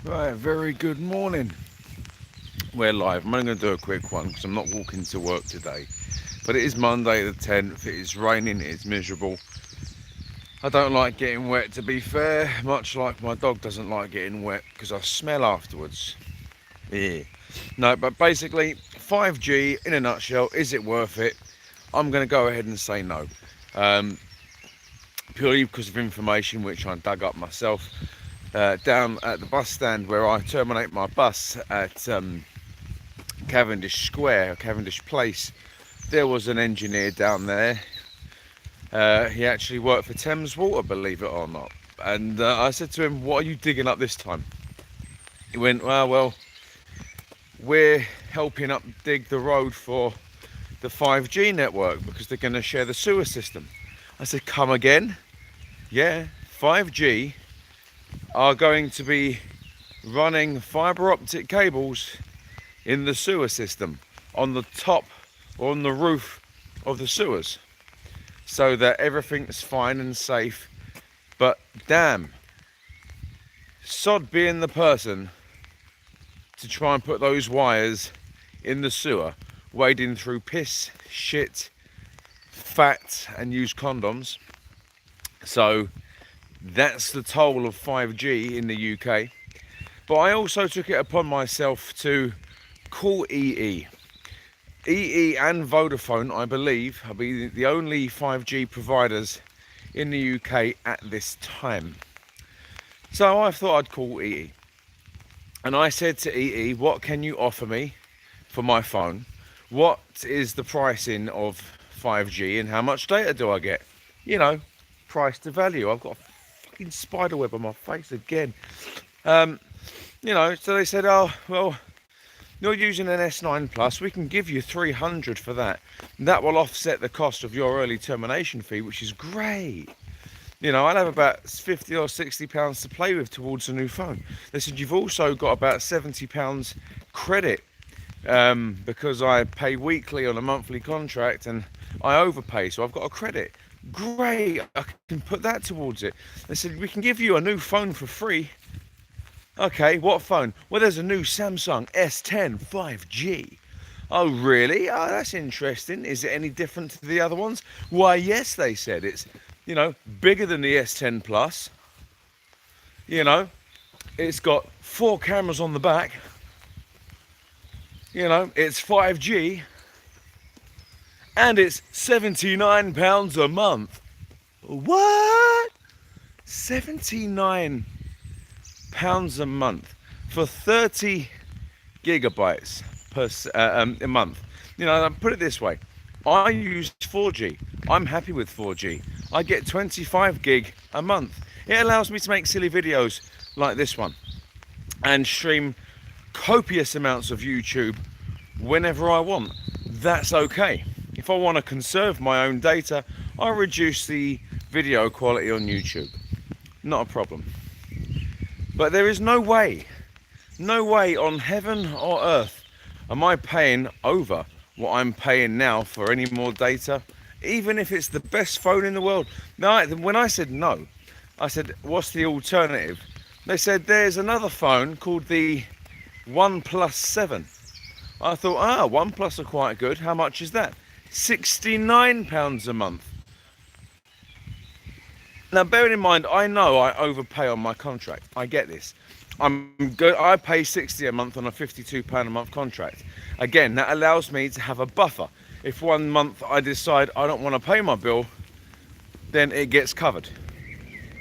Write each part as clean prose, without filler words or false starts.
Right, very good morning. We're live. I'm only going to do a quick one because I'm not walking to work today. But it is Monday the 10th. It is raining. It is miserable. I don't like getting wet, to be fair, much like my dog doesn't like getting wet because I smell afterwards. Yeah. No, but basically, 5G in a nutshell, is it worth it? I'm going to go ahead and say no. Um, Purely because of information which I dug up myself. Down at the bus stand where I terminate my bus at Cavendish Square, Cavendish Place, there was an engineer down there. He actually worked for Thames Water, believe it or not. And I said to him, "What are you digging up this time?" He went, well, we're helping up dig the road for the 5G network because they're going to share the sewer system." I said, "Come again?" "Yeah, 5G are going to be running fibre optic cables in the sewer system on the top or on the roof of the sewers so that everything's fine and safe." But damn, sod being the person to try and put those wires in the sewer, wading through piss, shit, fat, and use condoms. So that's the toll of 5G in the UK. But I also took it upon myself to call EE. EE and Vodafone, I believe, will be the only 5G providers in the UK at this time. So I thought I'd call EE. And I said to EE, "What can you offer me for my phone? What is the pricing of 5G and how much data do I get? You know, price to value." I've got a fucking spider web on my face again. So they said, "Oh, well, you're using an S9 Plus, we can give you 300 for that. That will offset the cost of your early termination fee," which is great. I'll have about 50 or 60 pounds to play with towards a new phone. They said, "You've also got about 70 pounds credit because I pay weekly on a monthly contract and I overpay, so I've got a credit." Great, I can put that towards it. They said, "We can give you a new phone for free." Okay, what phone? "Well, there's a new Samsung S10 5G. "Oh, really? Oh, that's interesting. Is it any different to the other ones?" "Why, yes," they said. "It's, bigger than the S10 Plus. You know, it's got 4 cameras on the back. It's 5G. And it's £79 a month." What? £79 a month for 30 gigabytes a month. Put it this way, I use 4G. I'm happy with 4G. I get 25 gig a month. It allows me to make silly videos like this one and stream copious amounts of YouTube whenever I want. That's okay. If I want to conserve my own data, I reduce the video quality on YouTube. Not a problem. But there is no way on heaven or earth am I paying over what I'm paying now for any more data, even if it's the best phone in the world. Now, when I said no, I said, "What's the alternative?" They said, "There's another phone called the OnePlus 7. I thought, OnePlus are quite good. How much is that? £69 a month. Now, bearing in mind, I know I overpay on my contract. I get this. I pay 60 a month on a £52 a month contract. Again, that allows me to have a buffer. If one month I decide I don't want to pay my bill, then it gets covered.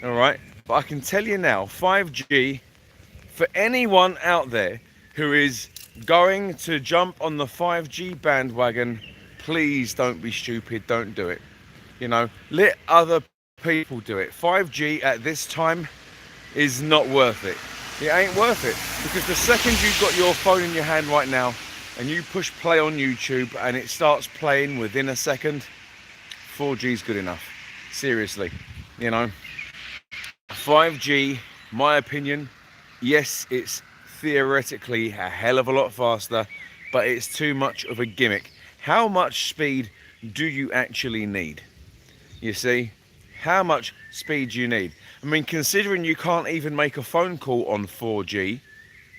All right. But I can tell you now, 5G, for anyone out there who is going to jump on the 5G bandwagon, please don't be stupid. Don't do it. Let other people do it. 5G at this time is not worth it. It ain't worth it, because the second you've got your phone in your hand right now and you push play on YouTube and it starts playing within a second, 4G is good enough. Seriously, 5G, my opinion, yes, it's theoretically a hell of a lot faster, but it's too much of a gimmick. How much speed do you actually need? You see, how much speed you need. I mean, considering you can't even make a phone call on 4G,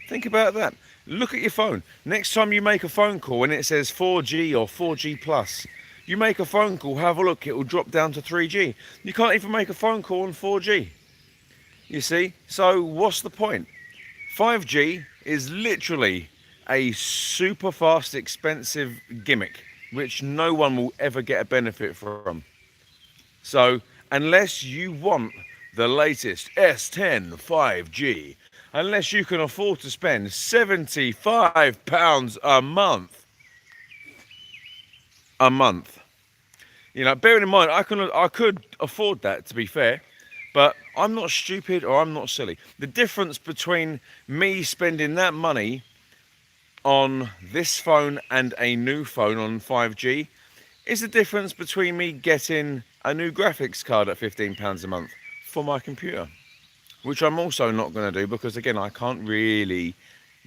Think about that. Look at your phone. Next time you make a phone call and it says 4G or 4G plus, you make a phone call, have a look, it will drop down to 3G. You can't even make a phone call on 4G. You see? So what's the point? 5G is literally a super fast, expensive gimmick, which no one will ever get a benefit from. So unless you want the latest S10 5G, unless you can afford to spend £75 a month, you know, bearing in mind I could afford that, to be fair, but I'm not stupid or I'm not silly. The difference between me spending that money on this phone and a new phone on 5G is the difference between me getting a new graphics card at £15 a month for my computer, which I'm also not going to do because, again, I can't really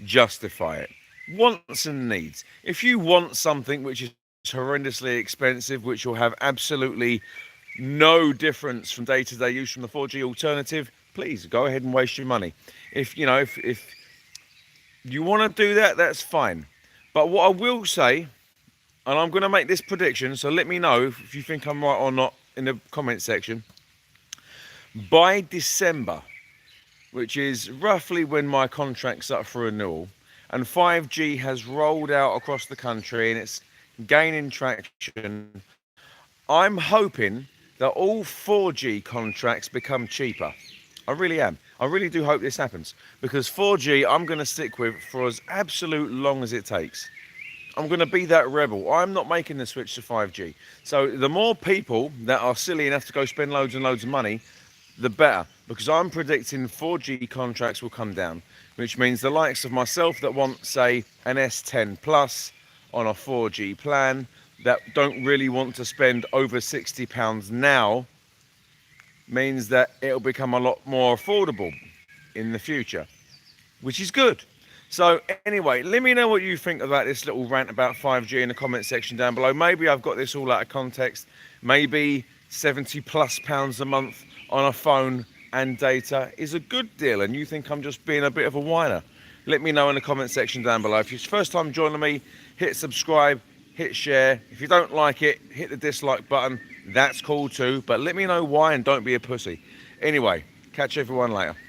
justify it. Wants and needs. If you want something which is horrendously expensive, which will have absolutely no difference from day-to-day use from the 4G alternative, please go ahead and waste your money. If you know, if you want to do that, that's fine. But what I will say, and I'm going to make this prediction, so let me know if you think I'm right or not in the comment section. By December, which is roughly when my contract's up for renewal, and 5G has rolled out across the country and it's gaining traction, I'm hoping that all 4G contracts become cheaper. I really am. I really do hope this happens, because 4G I'm going to stick with for as absolute long as it takes. I'm going to be that rebel. I'm not making the switch to 5G. So the more people that are silly enough to go spend loads and loads of money, the better, because I'm predicting 4G contracts will come down, which means the likes of myself that want, say, an S10 Plus on a 4G plan, that don't really want to spend over £60 now, means that it'll become a lot more affordable in the future, which is good. So anyway, let me know what you think about this little rant about 5G in the comment section down below. Maybe I've got this all out of context. Maybe £70+ a month on a phone and data is a good deal and you think I'm just being a bit of a whiner. Let me know in the comment section down below. If it's your first time joining me, hit subscribe, hit share. If you don't like it, hit the dislike button. That's cool too, but let me know why and don't be a pussy. Anyway, catch everyone later.